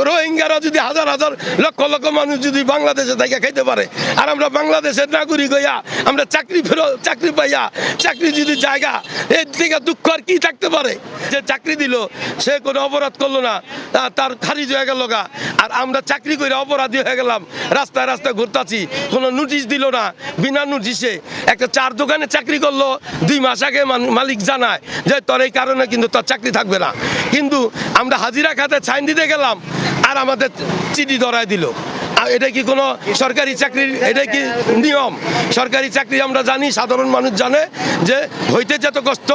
রোহিঙ্গারা যদি হাজার হাজার লক্ষ লক্ষ মানুষ যদি বাংলাদেশে থেকে খাইতে পারে, আর আমরা বাংলাদেশের নাগরিক হইয়া আমরা চাকরি পাইয়া চাকরি যদি জায়গা, এর থেকে দুঃখ আর কি থাকতে পারে? যে চাকরি দিল সে কোনো অপরাধ করলো না, তার খারিজ হয়ে গেল গা, আর আমরা চাকরি করে অপরাধী হয়ে গেলাম, রাস্তায় রাস্তায় ঘুরতাছি, কোনো নোটিশ দিল না, বিনা নোটিশে একটা চার দোকানে চাকরি করলো, 2 মাস আগে মালিক জানায় যে তোর এই কারণে কিন্তু তোর চাকরি থাকবে না, কিন্তু আমরা হাজিরা খাতে সাইন দিতে গেলাম আর আমাদের চিঠি ধরায় দিল। এটা কি কোনো সরকারি চাকরির, এটা কি নিয়ম? সরকারি চাকরি আমরা জানি, সাধারণ মানুষ জানে যে হইতে যত কষ্ট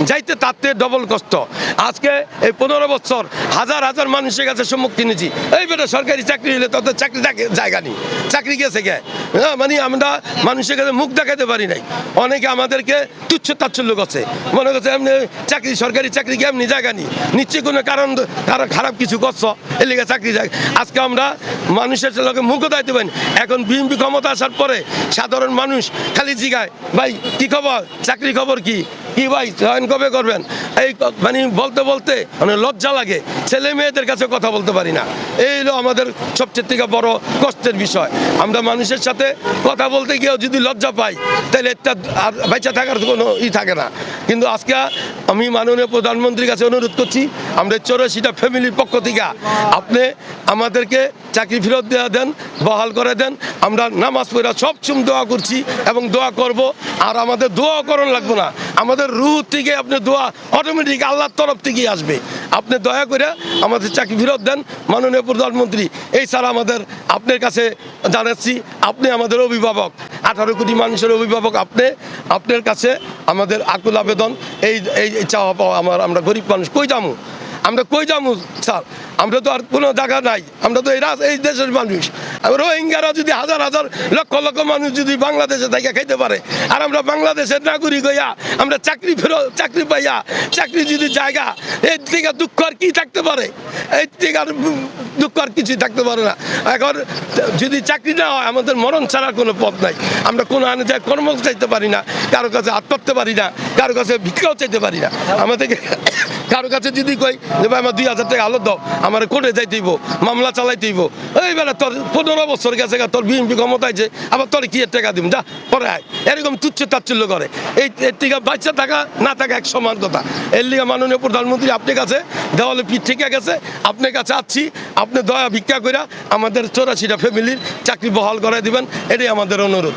যাইতে তাতে ডবল কষ্ট। আজকে এই 15 বছর হাজার হাজার মানুষের কাছে সম্মুখীন হয়েছি, এই বেটা সরকারি চাকরি হলে তাদের চাকরি জায়গা নেই, চাকরি গেছে গে, মানে আমরা মানুষের কাছে মুখ দেখাতে পারি নাই। অনেকে আমাদেরকে তুচ্ছ তাচ্ছল্য করছে, মনে করছে এমনি চাকরি, সরকারি চাকরি কি এমনি জায়গা নেই, নিশ্চয়ই কোনো কারণ খারাপ কিছু করছো এর লিগে চাকরি জায়গা। আজকে আমরা মানুষের লোকে মুখও দাইতে পারি। এখন বিএনপি ক্ষমতা আসার পরে সাধারণ মানুষ খালি জিগায়, ভাই কি খবর, চাকরি খবর কি ভাই জয়েন কবে করবেন, এই মানে বলতে বলতে মানে লজ্জা লাগে, ছেলে মেয়েদের কাছে কথা বলতে পারি না। এই হলো আমাদের সবচেয়ে থেকে বড় কষ্টের বিষয়। আমরা মানুষের সাথে কথা বলতে গিয়েও যদি লজ্জা পাই, তাহলে এটা আর বেঁচে থাকার কোনো থাকে না। কিন্তু আজকে আমি মাননীয় প্রধানমন্ত্রীর কাছে অনুরোধ করছি, আমরা 84টা ফ্যামিলির পক্ষ থেকে আপনি আমাদেরকে চাকরি ফেরত দেওয়া দেন, বহাল করে দেন। আমরা নামাজ পড়া সবসময় দোয়া করছি এবং দোয়া করব, আর আমাদের দোয়া করণ লাগবে না, আমাদের রুহ থেকে আপনি দোয়া অটোমেটিক আল্লাহর তরফ থেকেই আসবে। আপনি দয়া করে আমাদের চাকরি ফেরত দেন মাননীয় প্রধানমন্ত্রী। এই ছাড়া আমাদের আপনার কাছে জানাচ্ছি, আপনি আমাদের অভিভাবক, 18 কোটি মানুষের অভিভাবক আপনি, আপনার কাছে আমাদের আকুল আবেদন, এই চাওয়া পাওয়া আমরা গরিব মানুষ কই যাবো, আমরা কই যাবো স্যার? আমরা তো আর কোনো জায়গা নাই, আমরা তো এই দেশের মানুষ। রোহিঙ্গারা যদি হাজার হাজার লক্ষ লক্ষ মানুষ যদি বাংলাদেশে থেকে খাইতে পারে, আর আমরা বাংলাদেশের নাগরিক হইয়া আমরা চাকরি পাইয়া চাকরি যদি জায়গা, এর থেকে দুঃখ আর কি থাকতে পারে? এর থেকে আর দুঃখ আর কিছুই থাকতে পারে না। এখন যদি চাকরি না হয়, আমাদের মরণ ছাড়া কোনো পথ নাই। আমরা কোনো আনে যায় কর্ম চাইতে পারি না, কারো কাছে হাত পাততে পারি না, কারো কাছে ভিক্ষাও চাইতে পারি না। আমাদেরকে কারো কাছে যদি কই যে ভাই আমার 2000 টাকা আলো দাও, আমার কোর্টে যাইতেইব, মামলা চালাইতেইব, এই বেলা তোর 15 বছর গেছে, তোর বিএনপি ক্ষমতায় যে আবার তোর কি টাকা দিব, যা পরে আয়, এরকম তুচ্ছ তাচ্ছল্য করে। এর থেকে বাচ্চা থাকা না থাকা এক সমান কথা। এর লিগে মাননীয় প্রধানমন্ত্রী আপনার কাছে দেওয়ালে পিঠ ঠিক গেছে, আপনার কাছে আসছি, আপনি দয়া ভিক্ষা করে আমাদের 84টা ফ্যামিলির চাকরি বহাল করে দিবেন, এটাই আমাদের অনুরোধ।